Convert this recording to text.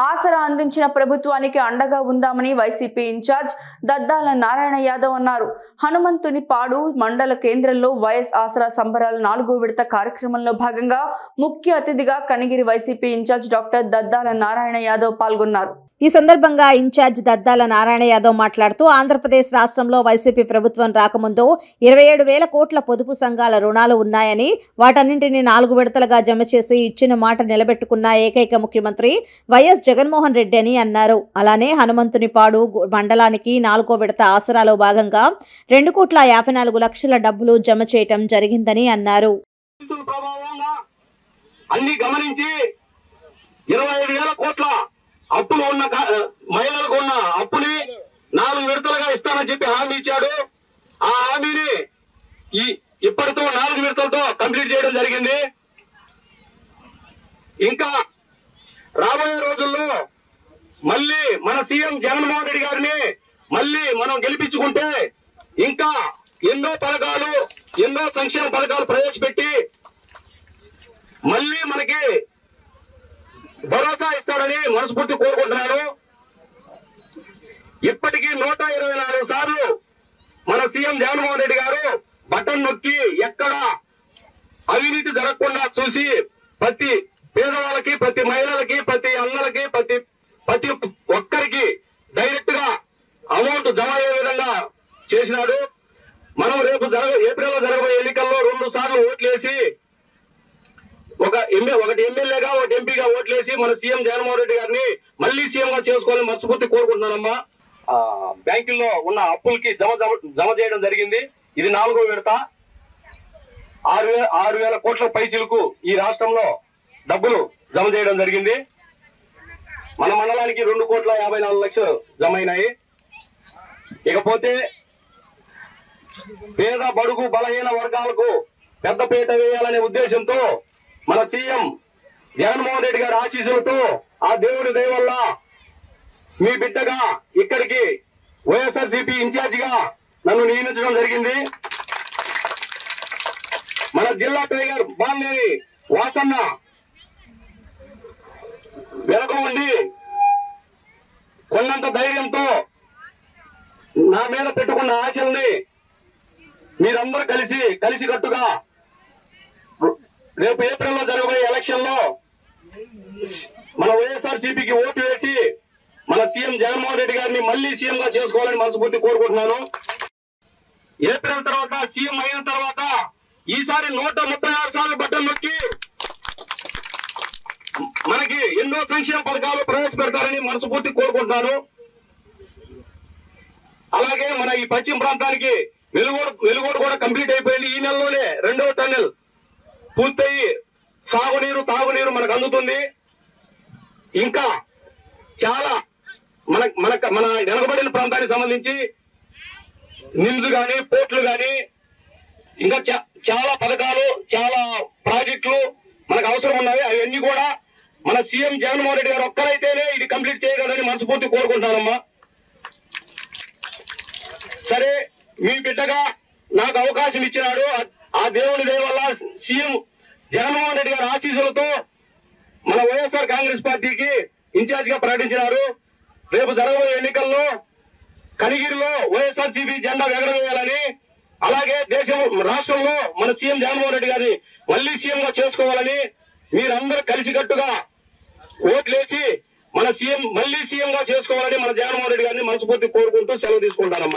ఆసరా అందించిన ప్రభుత్వానికి అండగా ఉందామని వైసీపీ ఇన్ఛార్జ్ దద్దాల నారాయణ యాదవ్ అన్నారు. హనుమంతుని పాడు మండల కేంద్రంలో వైఎస్ ఆసరా సంబరాల 4వ విడత కార్యక్రమంలో భాగంగా ముఖ్య అతిథిగా కనిగిరి వైసీపీ ఇన్ఛార్జ్ డాక్టర్ దద్దాల నారాయణ యాదవ్ పాల్గొన్నారు. ఈ సందర్భంగా ఇన్ఛార్జ్ దద్దాల నారాయణ యాదవ్ మాట్లాడుతూ ఆంధ్రప్రదేశ్ రాష్ట్రంలో వైసీపీ ప్రభుత్వం రాకముందు 27,000 కోట్ల పొదుపు సంఘాల రుణాలు ఉన్నాయని, వాటన్నింటినీ 4 విడతలుగా జమ చేసి ఇచ్చిన మాట నిలబెట్టుకున్న ఏకైక ముఖ్యమంత్రి వైఎస్ జగన్మోహన్ రెడ్డి అని అన్నారు. అలానే హనుమంతునిపాడు మండలానికి 4వ విడత ఆసరాలో భాగంగా 2,54,00,000 డబ్బులు జమ చేయటం జరిగిందని అన్నారు. అప్పులు ఉన్న మహిళలకు ఉన్న అప్పుని 4 విడతలుగా ఇస్తానని చెప్పి హామీ ఇచ్చాడు. ఆ హామీని ఇప్పటితో 4 విడతలతో కంప్లీట్ చేయడం జరిగింది. ఇంకా రాబోయే రోజుల్లో మళ్ళీ మన సీఎం జగన్మోహన్ రెడ్డి గారిని మళ్ళీ మనం గెలిపించుకుంటే ఇంకా ఎన్నో పథకాలు, ఎన్నో సంక్షేమ పథకాలు ప్రవేశపెట్టి మళ్ళీ మనకి భరోసా ఇస్తారని మనస్ఫూర్తి కోరుకుంటున్నాను. ఇప్పటికీ 124 సార్లు మన సీఎం జగన్మోహన్ రెడ్డి గారు బటన్ నొక్కి ఎక్కడ అవినీతి జరగకుండా చూసి ప్రతి పేదవాళ్ళకి, ప్రతి మహిళలకి, ప్రతి అన్నలకి, ప్రతి ఒక్కరికి డైరెక్ట్ గా అమౌంట్ జమ అయ్యే విధంగా చేసినాడు. మనం రేపు ఏప్రిల్లో జరగబోయే ఎన్నికల్లో 2 సార్లు ఓట్లేసి ఒకటి ఎమ్మెల్యేగా, ఒకటి ఎంపీగా ఓట్లేసి మన సీఎం జగన్మోహన్ రెడ్డి గారిని మళ్ళీ సీఎం గా చేసుకోవాలని మనస్ఫూర్తి కోరుకుంటున్నానమ్మా. బ్యాంకుల్లో ఉన్న అప్పులకి జమ చేయడం జరిగింది. ఇది 4వ విడత. 6,000 కోట్ల పైచిలకు ఈ రాష్ట్రంలో డబ్బులు జమ చేయడం జరిగింది. మన మండలానికి 2,54,00,000 జమ అయినాయి. ఇకపోతే పేద బడుగు బలహీన వర్గాలకు పెద్దపీట వేయాలనే ఉద్దేశంతో మన సీఎం జగన్మోహన్ రెడ్డి గారి ఆశీస్సులతో, ఆ దేవుడి దయ వల్ల మీ బిడ్డగా ఇక్కడికి వైఎస్ఆర్సీపీ ఇన్ఛార్జిగా నన్ను నియమించడం జరిగింది. మన జిల్లా టైగర్ బాలినేని వాసన్న వెనక ఉండి కొన్నంత ధైర్యంతో నా మీద పెట్టుకున్న ఆశల్ని మీరందరూ కలిసికట్టుగా రేపు ఏప్రిల్లో జరగబోయే ఎలక్షన్ లో మన వైఎస్ఆర్సీపీకి ఓటు వేసి మన సీఎం జగన్మోహన్ రెడ్డి గారిని మళ్ళీ సీఎం గా చేసుకోవాలని మనస్ఫూర్తి కోరుకుంటున్నాను. ఏప్రిల్ తర్వాత సీఎం అయిన తర్వాత ఈసారి 136 సార్లు బటన్ నొక్కి మనకి ఎన్నో సంక్షేమ పథకాలు ప్రవేశపెడతారని మనస్ఫూర్తి కోరుకుంటున్నాను. అలాగే మన ఈ పశ్చిమ ప్రాంతానికి వెలుగోడు కూడా కంప్లీట్ అయిపోయింది. ఈ నెలలోనే 2వ టన్నెల్ పూర్తయి సాగునీరు, తాగునీరు మనకు అందుతుంది. ఇంకా చాలా మన వెనుకబడిన ప్రాంతానికి సంబంధించి నిమ్స్ గాని, పోర్టులు గాని, ఇంకా చాలా పథకాలు, చాలా ప్రాజెక్టులు మనకు అవసరం ఉన్నాయి. అవన్నీ కూడా మన సీఎం జగన్మోహన్ రెడ్డి గారు ఒక్కరైతేనే ఇది కంప్లీట్ చేయగలరని మనస్ఫూర్తి కోరుకుంటానమ్మా. సరే, మీ బిడ్డగా నాకు అవకాశం ఇచ్చినాడు. ఆ దేవుని దయ వల్ల సీఎం జగన్మోహన్ రెడ్డి గారి ఆశీస్సులతో మన వైఎస్ఆర్ కాంగ్రెస్ పార్టీకి ఇన్ఛార్జ్ గా ప్రకటించినారు. రేపు జరగబోయే ఎన్నికల్లో కనిగిరిలో వైఎస్ఆర్సీపీ జెండా ఎగరవేయాలని, అలాగే రాష్ట్రంలో మన సీఎం జగన్మోహన్ రెడ్డి గారిని మళ్ళీ సీఎం గా చేసుకోవాలని మీరందరూ కలిసికట్టుగా ఓట్లేసి మన సీఎం మళ్ళీ సీఎం గా చేసుకోవాలని మన జగన్మోహన్ రెడ్డి గారిని మనస్ఫూర్తి కోరుకుంటూ సెలవు తీసుకుంటానమ్మా.